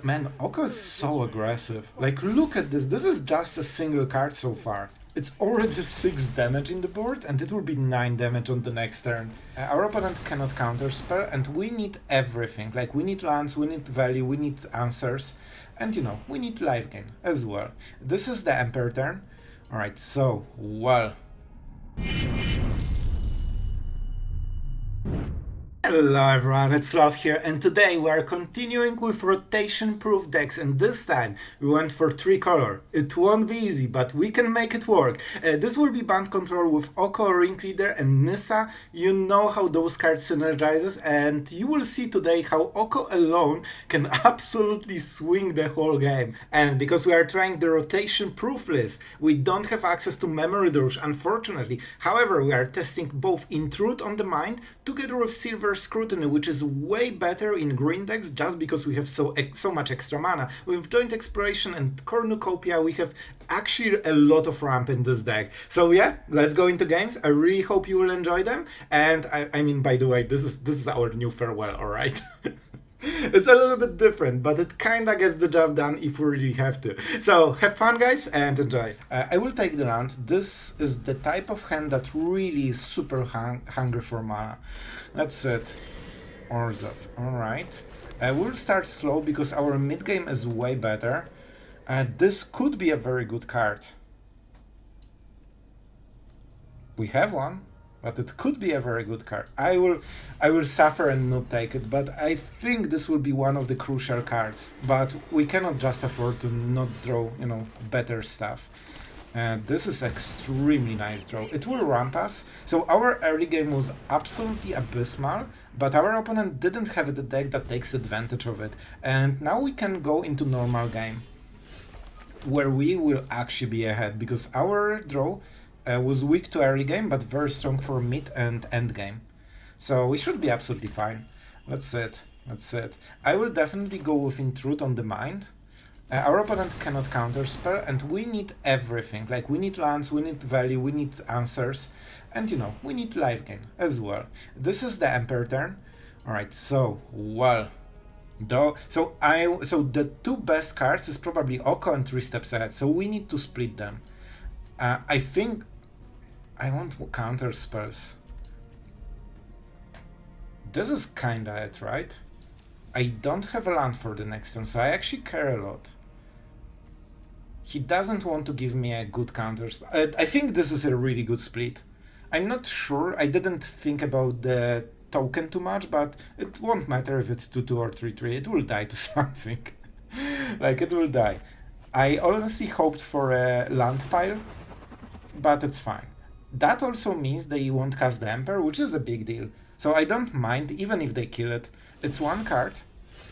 Man, Oko is so aggressive. Like, look at this. This is just a single card so far. It's already 6 damage in the board, and it will be 9 damage on the next turn. Our opponent cannot counterspell, and we need everything. Like, we need lands, we need value, we need answers, and you know, we need life gain as well. This is the Emperor turn. Alright, so, well. Hello everyone, it's Sloth here, and today we are continuing with rotation-proof decks, and this time we went for 3 color. It won't be easy, but we can make it work. This will be Bant control with Oko, Ringleader, and Nissa. You know how those cards synergizes, and you will see today how Oko alone can absolutely swing the whole game. And because we are trying the rotation-proof list, we don't have access to Memory Douche, unfortunately. However, we are testing both Intrude on the mind together with Silver Scrutiny, which is way better in green decks just because we have so much extra mana. With Joint Exploration and Cornucopia, we have actually a lot of ramp in this deck. So yeah, let's go into games. I really hope you will enjoy them. And I mean, by the way, this is our new farewell, alright? It's a little bit different, but it kinda gets the job done if we really have to. So have fun, guys, and enjoy. I will take the land. This is the type of hand that really is super hungry for mana. That's it. Orzhov. Alright. We'll start slow because our mid game is way better. This could be a very good card. We have one. But it could be a very good card. I will suffer and not take it, but I think this will be one of the crucial cards. But we cannot just afford to not draw, you know, better stuff. This is extremely nice draw. It will ramp us. So our early game was absolutely abysmal, but our opponent didn't have the deck that takes advantage of it. And now we can go into normal game, where we will actually be ahead, because our draw was weak to early game, but very strong for mid and end game. So we should be absolutely fine. That's it. That's it. I will definitely go with Intrude on the mind. Our opponent cannot counterspell, and we need everything. Like, we need lands, we need value, we need answers, and you know, we need life gain as well. This is the Emperor turn. Alright, so, well. So the 2 best cards is probably Oko and 3 steps ahead, so we need to split them. I think I want counter spells. This is kinda it, right? I don't have a land for the next turn, so I actually care a lot. He doesn't want to give me a good counter spell. I think this is a really good split. I'm not sure, I didn't think about the token too much, but it won't matter if it's 2-2 or 3-3, it will die to something. Like, it will die. I honestly hoped for a land pile, but it's fine. That also means they won't cast the Emperor, which is a big deal. So I don't mind, even if they kill it. It's 1 card.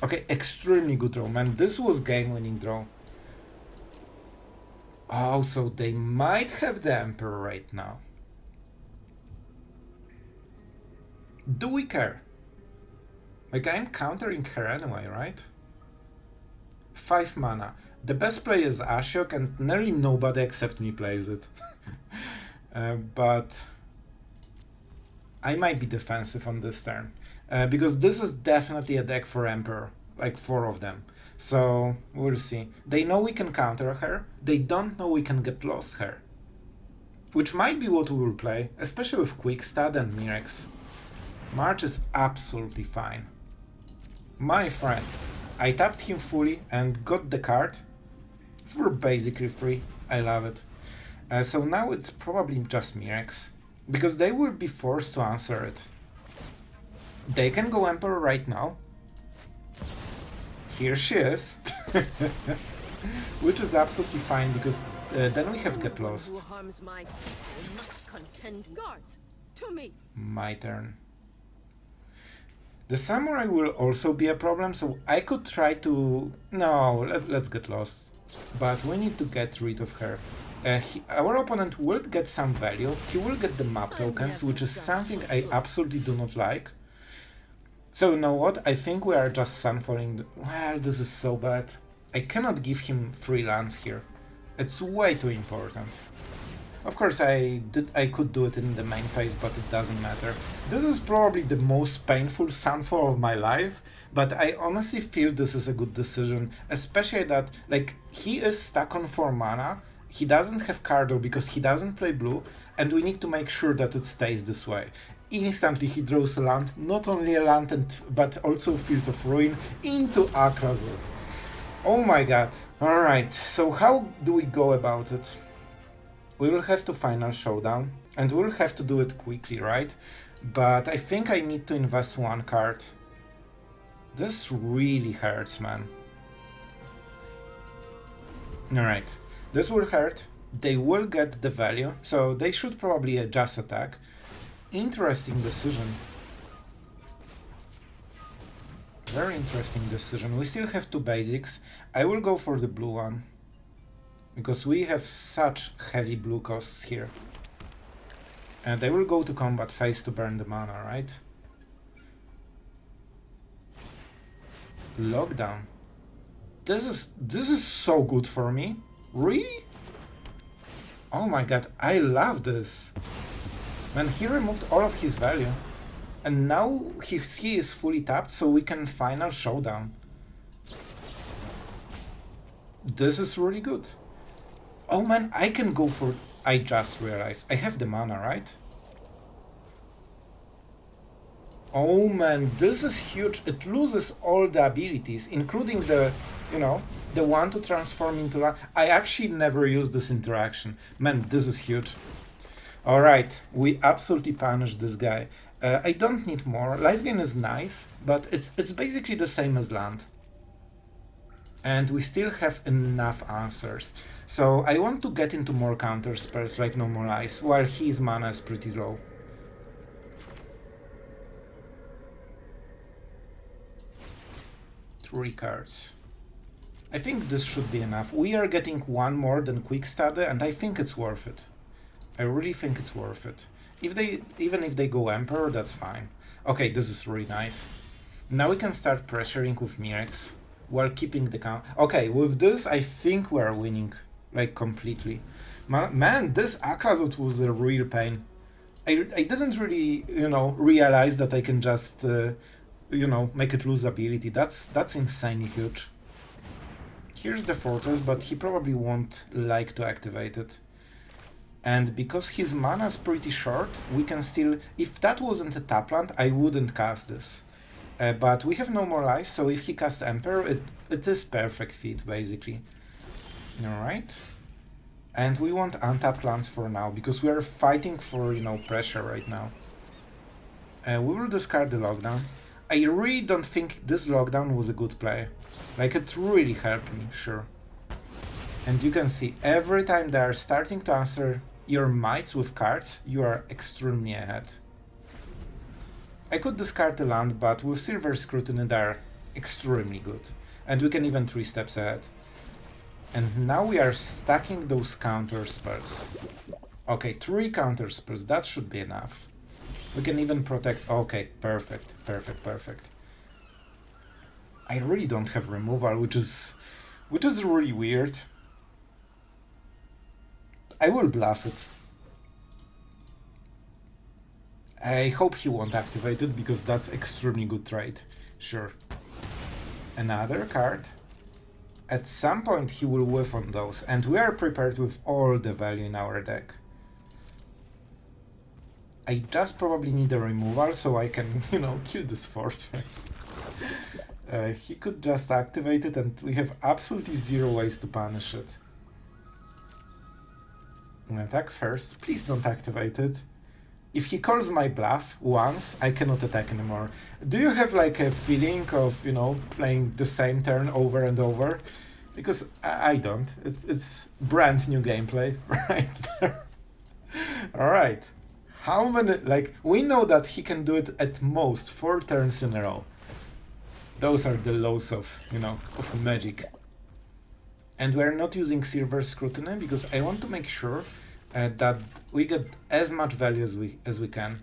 Okay, extremely good draw, man. This was game-winning draw. Oh, so they might have the Emperor right now. Do we care? Like, I'm countering her anyway, right? 5 mana. The best play is Ashok, and nearly nobody except me plays it. But I might be defensive on this turn, because this is definitely a deck for Emperor, like 4 of them. So we'll see. They know we can counter her, they don't know we can get lost her. Which might be what we will play, especially with Quickstat and Mirex. March is absolutely fine. My friend, I tapped him fully and got the card for basically free. I love it. So now it's probably just Mirex, because they will be forced to answer it. They can go Emperor right now. Here she is. Which is absolutely fine, because then we have Get Lost. My turn. The Samurai will also be a problem, so I could try to... No, let's Get Lost. But we need to get rid of her. Our opponent will get some value. He will get the map tokens, which is something I absolutely do not like. So you know what? I think we are just Sunfalling. Well, this is so bad. I cannot give him free lands here. It's way too important. Of course, I could do it in the main phase, but it doesn't matter. This is probably the most painful Sunfall of my life, but I honestly feel this is a good decision, especially that, like, he is stuck on 4 mana, he doesn't have Cardo because he doesn't play blue, and we need to make sure that it stays this way. Instantly he draws a land, not only a land, but also Field of Ruin into Akrasut. Oh my god. Alright, so how do we go about it? We will have to final showdown, and we'll have to do it quickly, right? But I think I need to invest 1 card. This really hurts, man. Alright, this will hurt. They will get the value, so they should probably just attack. Interesting decision. Very interesting decision. We still have 2 basics. I will go for the blue one, because we have such heavy blue costs here. And I will go to combat phase to burn the mana, right? Lockdown. This is so good for me. Really? Oh my god, I love this. Man, he removed all of his value. And now he is fully tapped, so we can final showdown. This is really good. Oh man, I can go for... I just realized. I have the mana, right? Oh man, this is huge. It loses all the abilities, including the, you know, the one to transform into land. I actually never used this interaction. Man, this is huge. Alright, we absolutely punished this guy. I don't need more. Life gain is nice, but it's basically the same as land. And we still have enough answers. So I want to get into more counter spells like Normalize, while his mana is pretty low. Three cards. I think this should be enough. We are getting 1 more than Quick Study, and I think it's worth it. I really think it's worth it. Even if they go Emperor, that's fine. Okay, this is really nice. Now we can start pressuring with Mirex while keeping the count. Okay, with this I think we're winning, like, completely. Man, this Akrasut was a real pain. I didn't really, you know, realize that I can just, you know, make it lose ability. That's insanely huge. Here's the Fortress, but he probably won't like to activate it. And because his mana is pretty short, we can still... If that wasn't a tap land, I wouldn't cast this. But we have no more life, so if he casts Emperor, it is perfect fit, basically. Alright. And we want untapped lands for now, because we are fighting for, you know, pressure right now. We will discard the Lockdown. I really don't think this Lockdown was a good play. Like, it really helped me, sure. And you can see, every time they are starting to answer your mites with cards, you are extremely ahead. I could discard the land, but with Silver Scrutiny they are extremely good. And we can even 3 steps ahead. And now we are stacking those counter spells. Okay, 3 counter spells, that should be enough. We can even protect... Okay, perfect, perfect, perfect. I really don't have removal, which is really weird. I will bluff it. I hope he won't activate it, because that's extremely good trade. Sure. Another card. At some point he will whiff on those, and we are prepared with all the value in our deck. I just probably need a removal so I can, you know, kill this Fortress. He could just activate it, and we have absolutely 0 ways to punish it. Attack first. Please don't activate it. If he calls my bluff once, I cannot attack anymore. Do you have like a feeling of, you know, playing the same turn over and over? Because I don't. It's brand new gameplay right there. Alright. How many... Like, we know that he can do it at most 4 turns in a row. Those are the lows of, you know, of Magic. And we're not using Silver Scrutiny because I want to make sure that we get as much value as we can.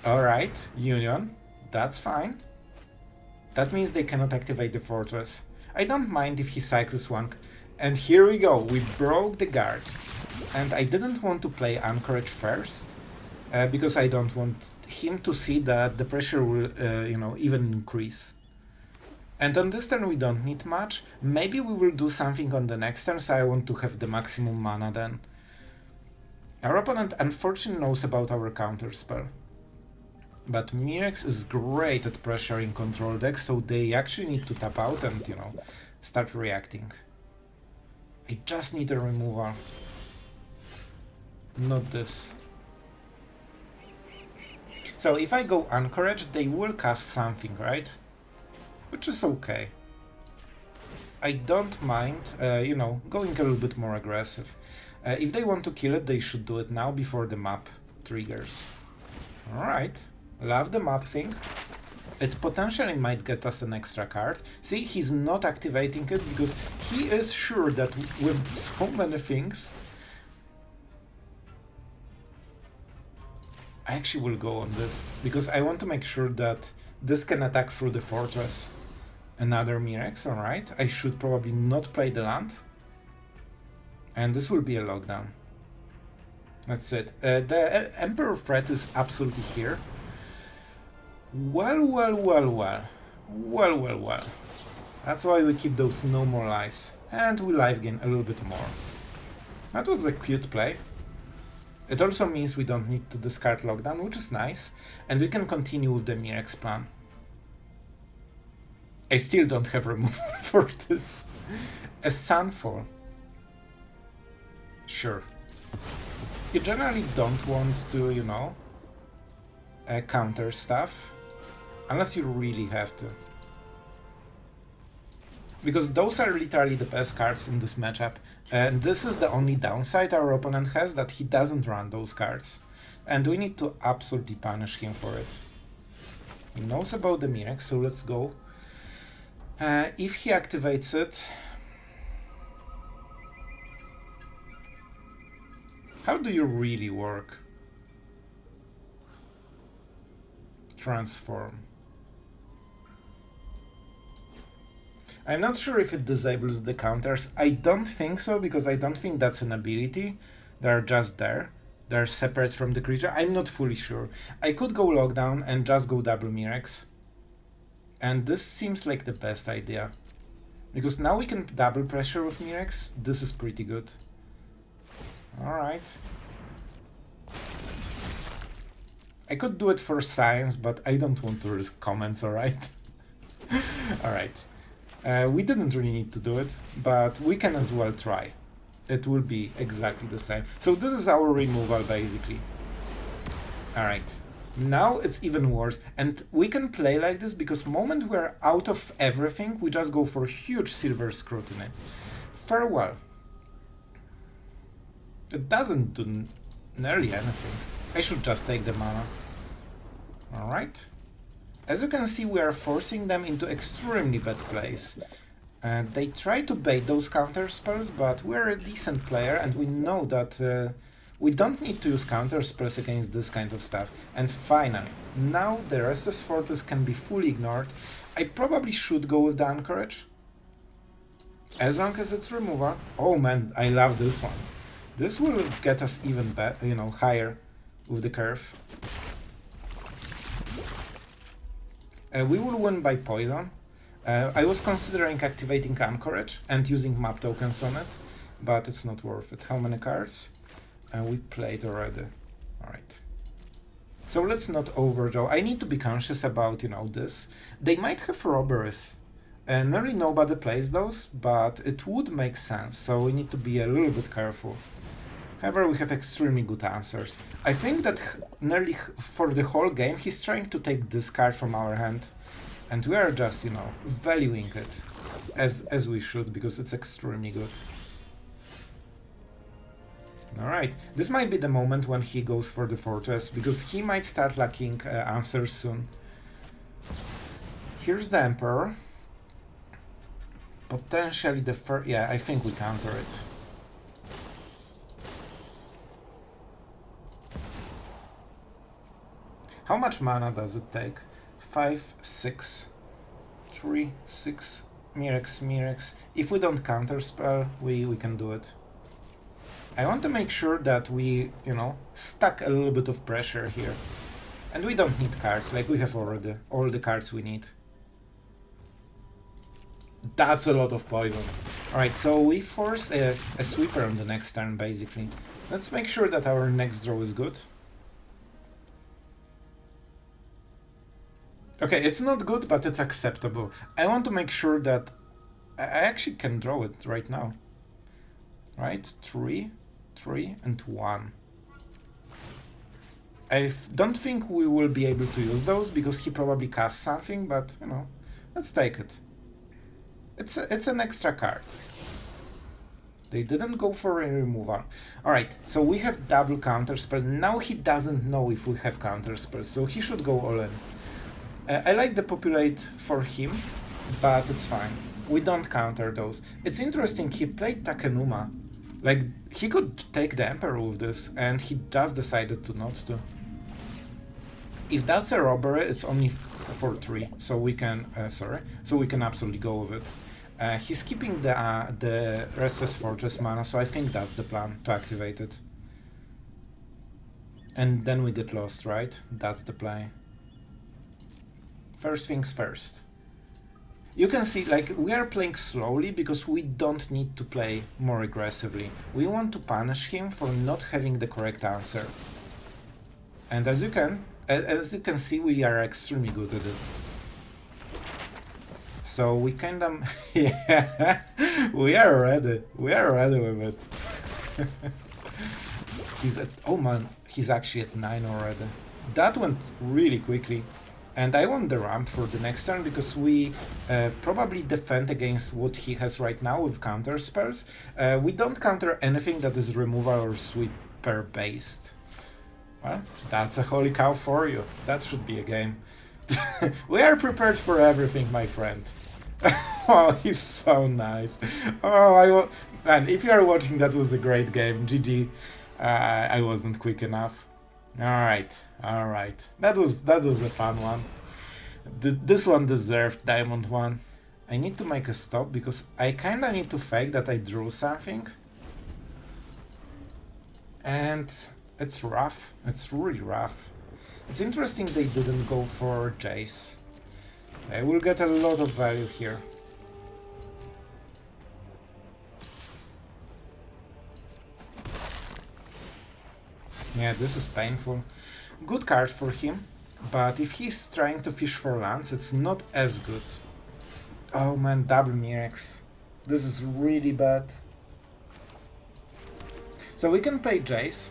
Alright, Union. That's fine. That means they cannot activate the Fortress. I don't mind if he cycles one. And here we go, we broke the guard. And I didn't want to play Anchorage first, because I don't want him to see that the pressure will, even increase. And on this turn we don't need much. Maybe we will do something on the next turn, so I want to have the maximum mana then. Our opponent unfortunately knows about our counterspell. But Mirex is great at pressuring control decks, so they actually need to tap out and, start reacting. I just need a removal. Not this. So if I go Anchorage, they will cast something, right? Which is okay. I don't mind, going a little bit more aggressive. If they want to kill it, they should do it now before the map triggers. Alright, love the map thing. It potentially might get us an extra card. See, he's not activating it because he is sure that with so many things... I actually will go on this, because I want to make sure that this can attack through the fortress. Another Mirex, alright. I should probably not play the land. And this will be a lockdown. That's it. The Emperor threat is absolutely here. Well. That's why we keep those no more lies. And we life gain a little bit more. That was a cute play. It also means we don't need to discard lockdown, which is nice. And we can continue with the Mirex plan. I still don't have removal for this. A Sunfall. Sure. You generally don't want to, counter stuff. Unless you really have to. Because those are literally the best cards in this matchup. And this is the only downside our opponent has, that he doesn't run those cards. And we need to absolutely punish him for it. He knows about the Mirex, so let's go. If he activates it... How do you really work? Transform. I'm not sure if it disables the counters. I don't think so, because I don't think that's an ability. They're just there. They're separate from the creature. I'm not fully sure. I could go lockdown and just go double Mirex. And this seems like the best idea. Because now we can double pressure with Mirex. This is pretty good. Alright. I could do it for science, but I don't want to risk comments, alright? Alright. We didn't really need to do it, but we can as well try. It will be exactly the same. So this is our removal, basically. Alright. Now it's even worse. And we can play like this because the moment we're out of everything, we just go for huge Silver Scrutiny. Farewell. It doesn't do nearly anything. I should just take the mana. Alright. As you can see, we are forcing them into extremely bad plays. They try to bait those counter spells, but we're a decent player and we know that we don't need to use counter spells against this kind of stuff. And finally, now the Restless Fortress can be fully ignored. I probably should go with the Anchorage. As long as it's removal. Oh man, I love this one. This will get us even better, higher with the curve. We will win by poison. I was considering activating Anchorage and using map tokens on it, but it's not worth it. How many cards? We played already. Alright. So let's not overdraw. I need to be conscious about, this. They might have robberies. Nearly nobody plays those, but it would make sense, so we need to be a little bit careful. However, we have extremely good answers. I think that nearly for the whole game, he's trying to take this card from our hand. And we are just, valuing it as we should, because it's extremely good. Alright, this might be the moment when he goes for the fortress, because he might start lacking answers soon. Here's the Emperor. Potentially the first... Yeah, I think we counter it. How much mana does it take? 5, 6, 3, 6, Mirex. If we don't counterspell, we can do it. I want to make sure that we, you know, stack a little bit of pressure here. And we don't need cards, like we have already all the cards we need. That's a lot of poison. Alright, so we force a sweeper on the next turn, basically. Let's make sure that our next draw is good. Okay, it's not good, but it's acceptable. I want to make sure that I actually can draw it right now. Right? 3, 3, and 1. I don't think we will be able to use those because he probably casts something, but you know, let's take it. It's an extra card. They didn't go for a removal. Alright, so we have double counterspell. Now he doesn't know if we have counterspell, so he should go all in. I like the populate for him, but it's fine. We don't counter those. It's interesting, he played Takenuma. Like, he could take the Emperor with this, and he just decided to not to. If that's a robbery, it's only for 3, so we can, so we can absolutely go with it. He's keeping the Restless Fortress mana, so I think that's the plan, to activate it. And then we get lost, right? That's the play. First things first. You can see, like, we are playing slowly because we don't need to play more aggressively. We want to punish him for not having the correct answer. And as you can see, we are extremely good at it. So we kind of, yeah, we are ready. We are ready with it. He's at, oh man, he's actually at 9 already. That went really quickly. And I want the ramp for the next turn because we probably defend against what he has right now with counter spells. We don't counter anything that is removal or sweeper based. Well, that's a holy cow for you. That should be a game. We are prepared for everything, my friend. Oh, he's so nice. Oh, man, if you are watching, that was a great game. GG. I wasn't quick enough. Alright. That was a fun one. This one deserved Diamond 1. I need to make a stop because I kinda need to fake that I drew something. And it's rough. It's really rough. It's interesting they didn't go for Jace. I will get a lot of value here. Yeah, this is painful. Good card for him, but if he's trying to fish for lands, it's not as good. Oh man, double Mirex. This is really bad. So we can play Jace,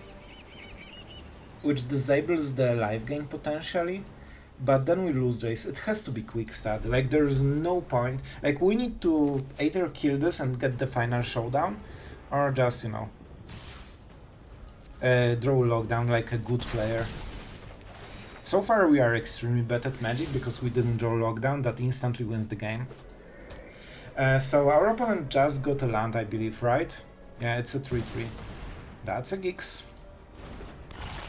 which disables the life gain potentially, but then we lose Jace. It has to be quick stat, like there's no point. Like we need to either kill this and get the final showdown, or just, you know, draw lockdown like a good player. So far we are extremely bad at Magic because we didn't draw lockdown, that instantly wins the game. So our opponent just got a land, I believe, right? Yeah, it's a 3-3. That's a Gix.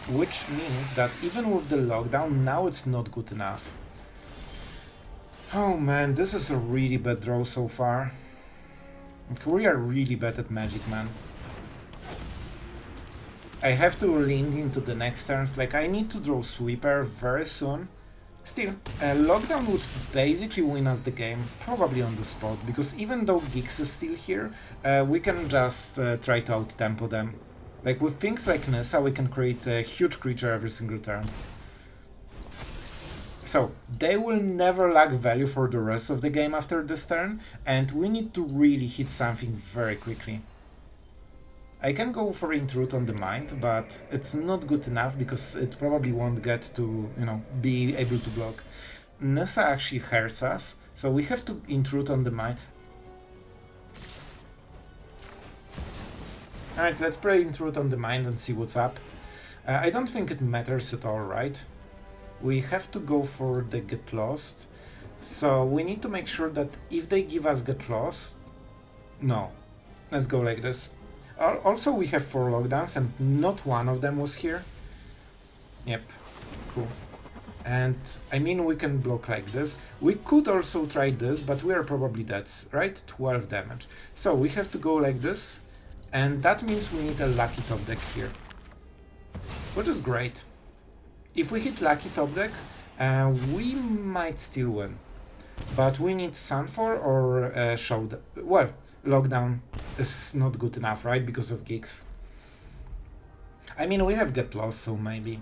Which means that even with the lockdown, now it's not good enough. Oh man, this is a really bad draw so far. We are really bad at Magic, man. I have to lean into the next turns, like I need to draw Sweeper very soon. Still, Lockdown would basically win us the game, probably on the spot, because even though Gix is still here, we can just try to out-tempo them. Like with things like Nissa, we can create a huge creature every single turn. So, they will never lack value for the rest of the game after this turn, and we need to really hit something very quickly. I can go for Intrude on the Mind, but it's not good enough because it probably won't get to, you know, be able to block. Nissa actually hurts us, so we have to Intrude on the Mind. Alright, let's play Intrude on the Mind and see what's up. I don't think it matters at all, right? We have to go for the Get Lost, so we need to make sure that if they give us Get Lost... No. Let's go like this. Also, we have 4 lockdowns and not one of them was here. Yep, cool. And I mean, we can block like this. We could also try this, but we are probably dead, right? 12 damage. So we have to go like this, and that means we need a lucky top deck here, which is great. If we hit lucky top deck, we might still win, but we need Sunfall or Showdown. Well, Lockdown is not good enough, right? Because of gigs. I mean, we have Get Lost, so maybe.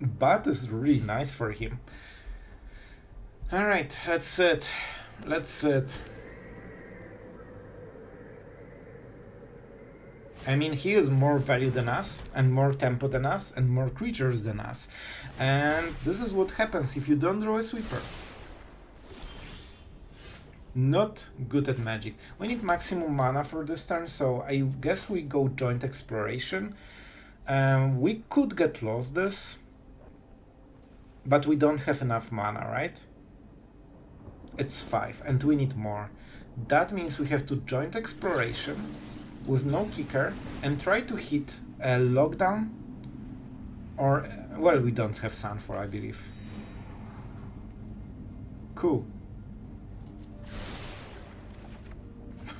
But is really nice for him. Alright, let's sit. Let's sit. I mean, he is more value than us, and more tempo than us, and more creatures than us. And this is what happens if you don't draw a sweeper. Not good at magic. We need maximum mana for this turn, so I guess we go Joint Exploration. We could get lost this, but we don't have enough mana, right? It's 5, and we need more. That means we have to Joint Exploration with no kicker and try to hit a Lockdown, or, well, we don't have Sunfall, I believe. Cool.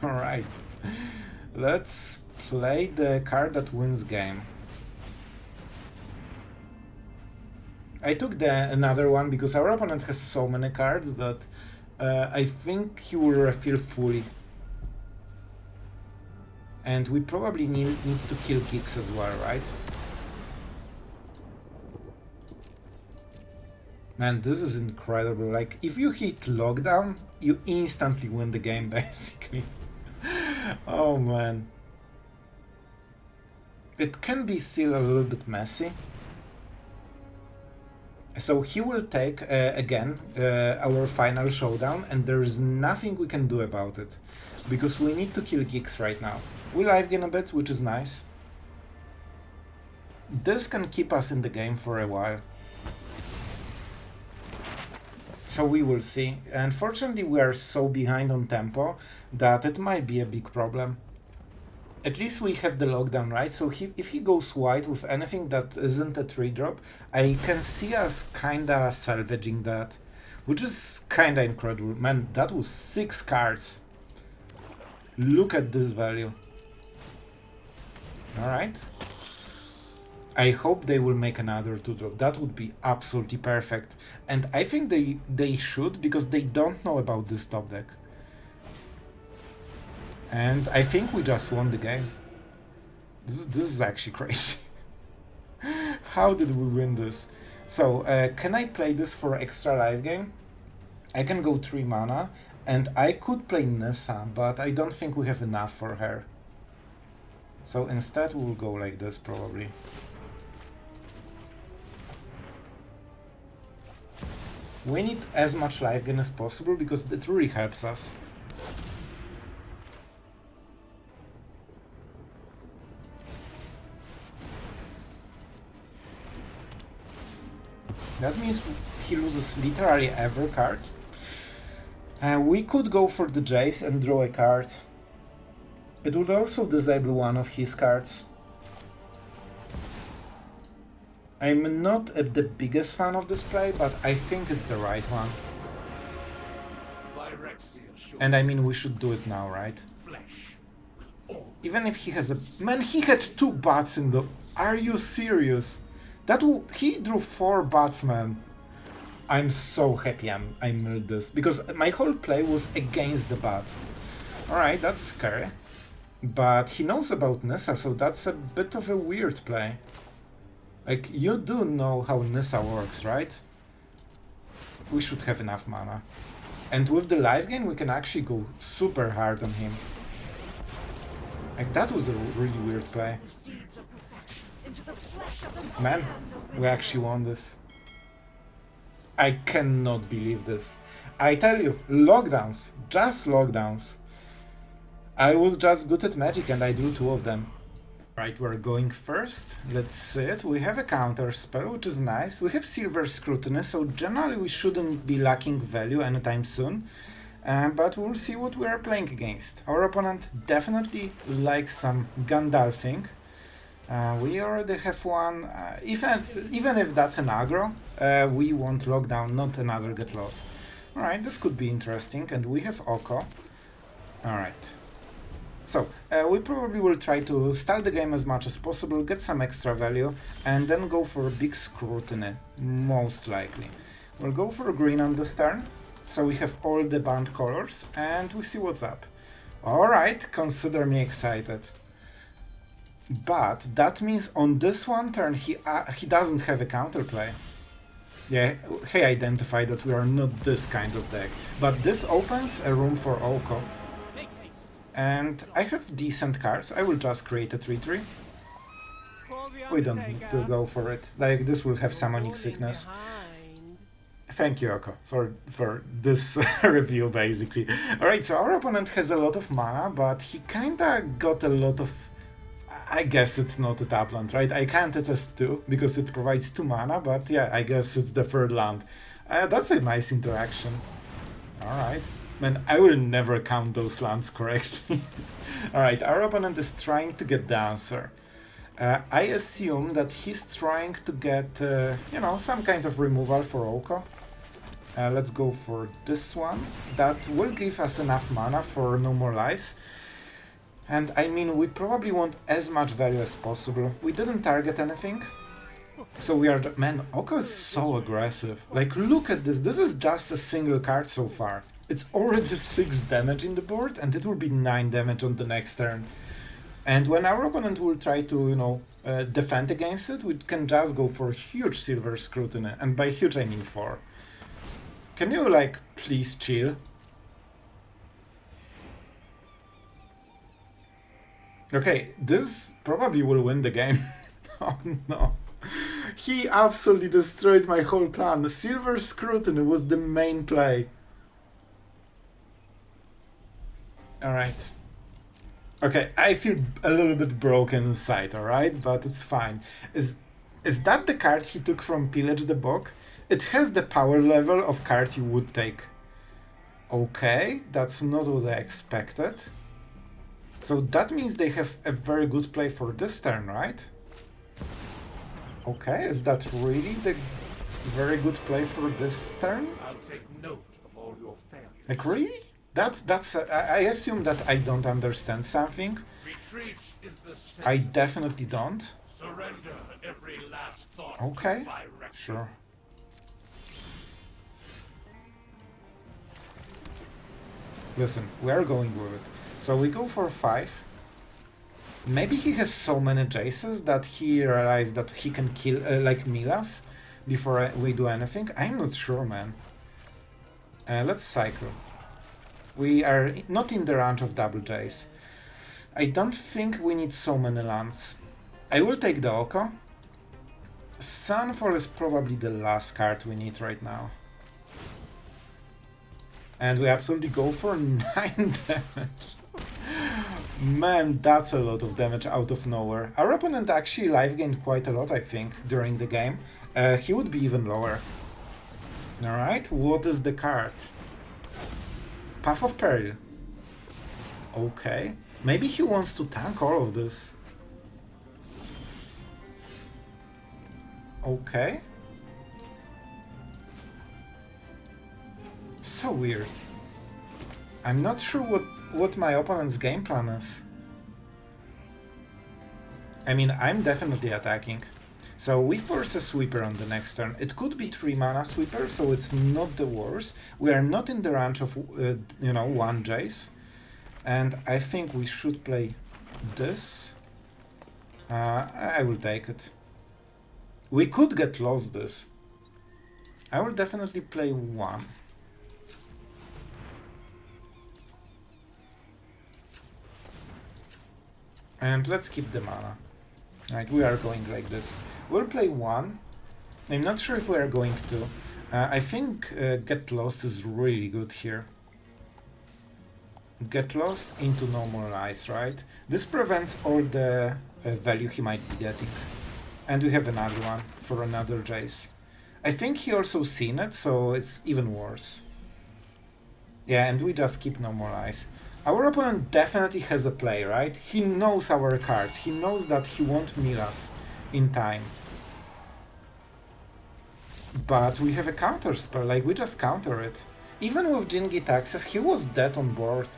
Alright, let's play the card that wins game. I took another one because our opponent has so many cards that I think he will refill fully. And we probably need to kill Geeks as well, right? Man, this is incredible. Like, if you hit Lockdown, you instantly win the game, basically. Oh man. It can be still a little bit messy. So he will take, again, our final showdown, and there is nothing we can do about it. Because we need to kill Geeks right now. We live gain a bit, which is nice. This can keep us in the game for a while. So we will see. Unfortunately, we are so behind on tempo that it might be a big problem. At least we have the Lockdown, right? So if he goes white with anything that isn't a 3-drop, I can see us kinda salvaging that, which is kinda incredible. Man, that was 6 cards. Look at this value. Alright. I hope they will make another 2-drop. That would be absolutely perfect. And I think they should, because they don't know about this top deck. And I think we just won the game. This is actually crazy. How did we win this? So, can I play this for extra live game? I can go 3 mana, and I could play Nissa, but I don't think we have enough for her. So instead we'll go like this, probably. We need as much life gain as possible, because it really helps us. That means he loses literally every card. We could go for the Jace and draw a card. It would also disable one of his cards. I'm not the biggest fan of this play, but I think it's the right one. And I mean, we should do it now, right? Even if he has a... Man, he had 2 bats in the... Are you serious? He drew 4 bats, man. I'm so happy I milled this, because my whole play was against the bat. Alright, that's scary. But he knows about Nissa, so that's a bit of a weird play. Like, you do know how Nissa works, right? We should have enough mana. And with the life gain, we can actually go super hard on him. Like, that was a really weird play. Man, we actually won this. I cannot believe this. I tell you, lockdowns, just lockdowns. I was just good at magic and I drew 2 of them. Right, we're going first. Let's see it. We have a counter spell, which is nice. We have Silver Scrutiny, so generally we shouldn't be lacking value anytime soon. But we'll see what we are playing against. Our opponent definitely likes some Gandalfing. We already have one. Even if that's an aggro, we want lockdown, not another get lost. Alright, this could be interesting, and we have Oko. Alright. So, we probably will try to start the game as much as possible, get some extra value, and then go for a big scrutiny, most likely. We'll go for green on this turn, so we have all the Bant colors, and we see what's up. Alright, consider me excited. But that means on this one turn he doesn't have a counterplay. Yeah, he identified that we are not this kind of deck. But this opens a room for Oko. And I have decent cards. I will just create a 3-3. We don't need to go for it. Like, this will have Summoning Sickness. Thank you, Oko, for this review, basically. Alright, so our opponent has a lot of mana, but he kinda got a lot of... I guess it's not a tap land, right? I can't attest 2, because it provides 2 mana, but yeah, I guess it's the third land. That's a nice interaction. Alright. Man, I will never count those lands correctly. Alright, our opponent is trying to get the answer. I assume that he's trying to get, you know, some kind of removal for Oko. Let's go for this one. That will give us enough mana for No More Lies. And I mean, we probably want as much value as possible. We didn't target anything. So we are... Man, Oko is so aggressive. Like, look at this. This is just a single card so far. It's already 6 damage in the board, and it will be 9 damage on the next turn. And when our opponent will try to, you know, defend against it, we can just go for huge Silver Scrutiny. And by huge, I mean 4. Can you, like, please chill? Okay, this probably will win the game. Oh no. He absolutely destroyed my whole plan. The Silver Scrutiny was the main play. Alright. Okay, I feel a little bit broken inside, alright? But it's fine. Is that the card he took from Pillage the Bog? It has the power level of card you would take. Okay, that's not what I expected. So that means they have a very good play for this turn, right? Okay, is that really the very good play for this turn? I'll take note of all your failures. Like, really? That's I assume that I don't understand something. Retreat is the I definitely don't. Surrender every last thought. Okay, sure. Listen, we are going with it. So we go for 5. Maybe he has so many Jaces that he realized that he can kill, like, mill us before we do anything. I'm not sure, man. Let's cycle. We are not in the range of double Jace. I don't think we need so many lands. I will take the Oko. Sunfall is probably the last card we need right now. And we absolutely go for 9 damage. Man, that's a lot of damage out of nowhere. Our opponent actually life gained quite a lot, I think, during the game. He would be even lower. Alright, what is the card? Path of Peril. Okay. Maybe he wants to tank all of this. Okay. So weird. I'm not sure what my opponent's game plan is. I mean, I'm definitely attacking. So we force a sweeper on the next turn. It could be 3 mana sweeper, so it's not the worst. We are not in the range of, you know, 1 Jace. And I think we should play this. I will take it. We could get lost this. I will definitely play 1. And let's keep the mana. Right, we are going like this. We'll play 1. I'm not sure if we are going to. I think Get Lost is really good here. Get Lost into No More Lies, right? This prevents all the value he might be getting. And we have another one for another Jace. I think he also seen it, so it's even worse. Yeah, and we just keep No More Lies. Our opponent definitely has a play, right? He knows our cards. He knows that he won't mill us in time. But we have a counter spell, like we just counter it. Even with Jingi Taxes, he was dead on board.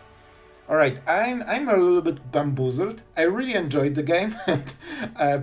Alright, I'm a little bit bamboozled. I really enjoyed the game.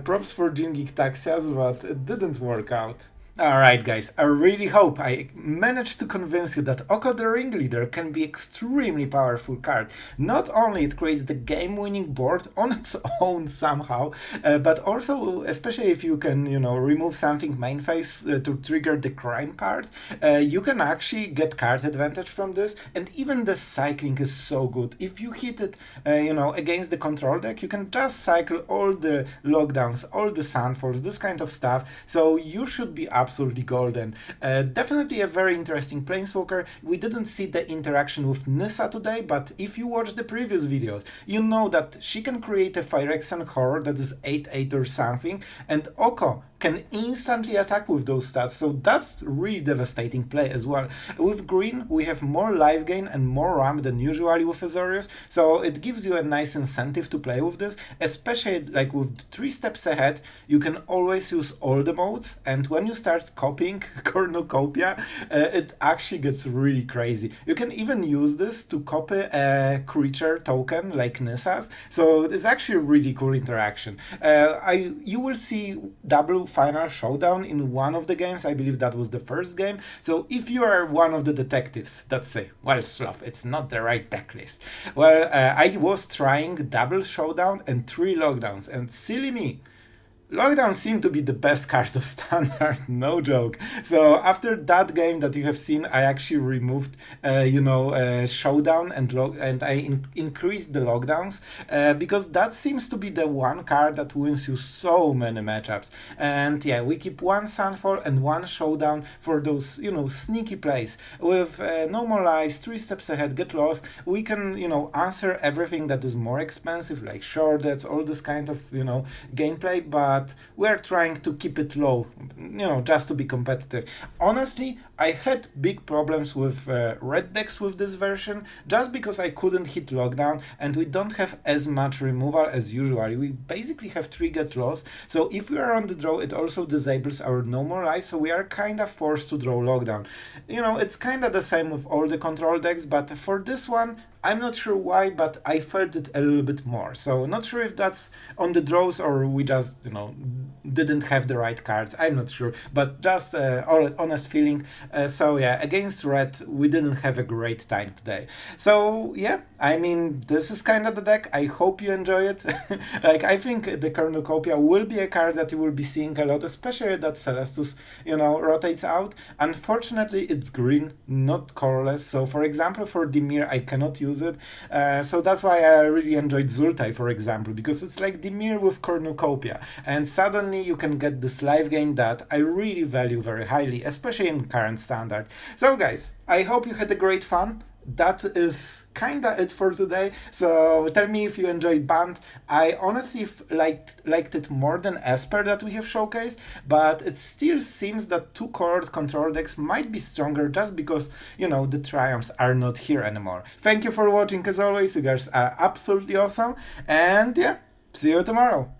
Props for Jingi Taxes, but it didn't work out. Alright guys, I really hope I managed to convince you that Oko the Ringleader can be extremely powerful card. Not only it creates the game-winning board on its own somehow, but also, especially if you can, remove something main phase to trigger the crime part, you can actually get card advantage from this, and even the cycling is so good. If you hit it, against the control deck, you can just cycle all the lockdowns, all the Sunfalls, this kind of stuff, so you should be absolutely golden. Definitely a very interesting planeswalker. We didn't see the interaction with Nissa today, but if you watch the previous videos, you know that she can create a Phyrexian horror that is 8/8 or something, and Oko can instantly attack with those stats, so that's really devastating play as well. With green, we have more life gain and more ramp than usually with Azorius, so it gives you a nice incentive to play with this, especially like with 3 steps ahead, you can always use all the modes, and when you start copying Cornucopia, it actually gets really crazy. You can even use this to copy a creature token like Nissa's, so it's actually a really cool interaction. You will see double final showdown in one of the games. I believe that was the first game. So if you are one of the detectives that say, well, Sloth, it's not the right deck list. Well, I was trying double showdown and 3 lockdowns, and silly me, lockdown seemed to be the best card of standard, no joke. So after that game that you have seen, I actually removed, showdown and I increased the lockdowns because that seems to be the one card that wins you so many matchups. And yeah, we keep 1 Sunfall and 1 showdown for those, sneaky plays. With normalize, 3 steps ahead, get lost, we can, answer everything that is more expensive, like shortcuts, all this kind of, gameplay, but we're trying to keep it low, just to be competitive. Honestly, I had big problems with red decks with this version, just because I couldn't hit lockdown, and we don't have as much removal as usually. We basically have 3 get lost, so if we are on the draw, it also disables our normalize, so we are kinda forced to draw lockdown. It's kinda the same with all the control decks, but for this one, I'm not sure why, but I felt it a little bit more. So not sure if that's on the draws or we just, didn't have the right cards. I'm not sure, but just honest feeling. So yeah, against red, we didn't have a great time today. So yeah, I mean, this is kind of the deck. I hope you enjoy it. Like, I think the Cornucopia will be a card that you will be seeing a lot, especially that Celestus, rotates out. Unfortunately, it's green, not colorless. So for example, for Dimir, I cannot use it. So that's why I really enjoyed Zultai, for example, because it's like Dimir with Cornucopia. And suddenly you can get this life gain that I really value very highly, especially in current standard. So guys, I hope you had a great fun. That is kinda it for today. So tell me if you enjoyed Bant. I honestly liked it more than Esper that we have showcased, but it still seems that 2-colored control decks might be stronger just because, the triumphs are not here anymore. Thank you for watching as always. You guys are absolutely awesome. And yeah, see you tomorrow.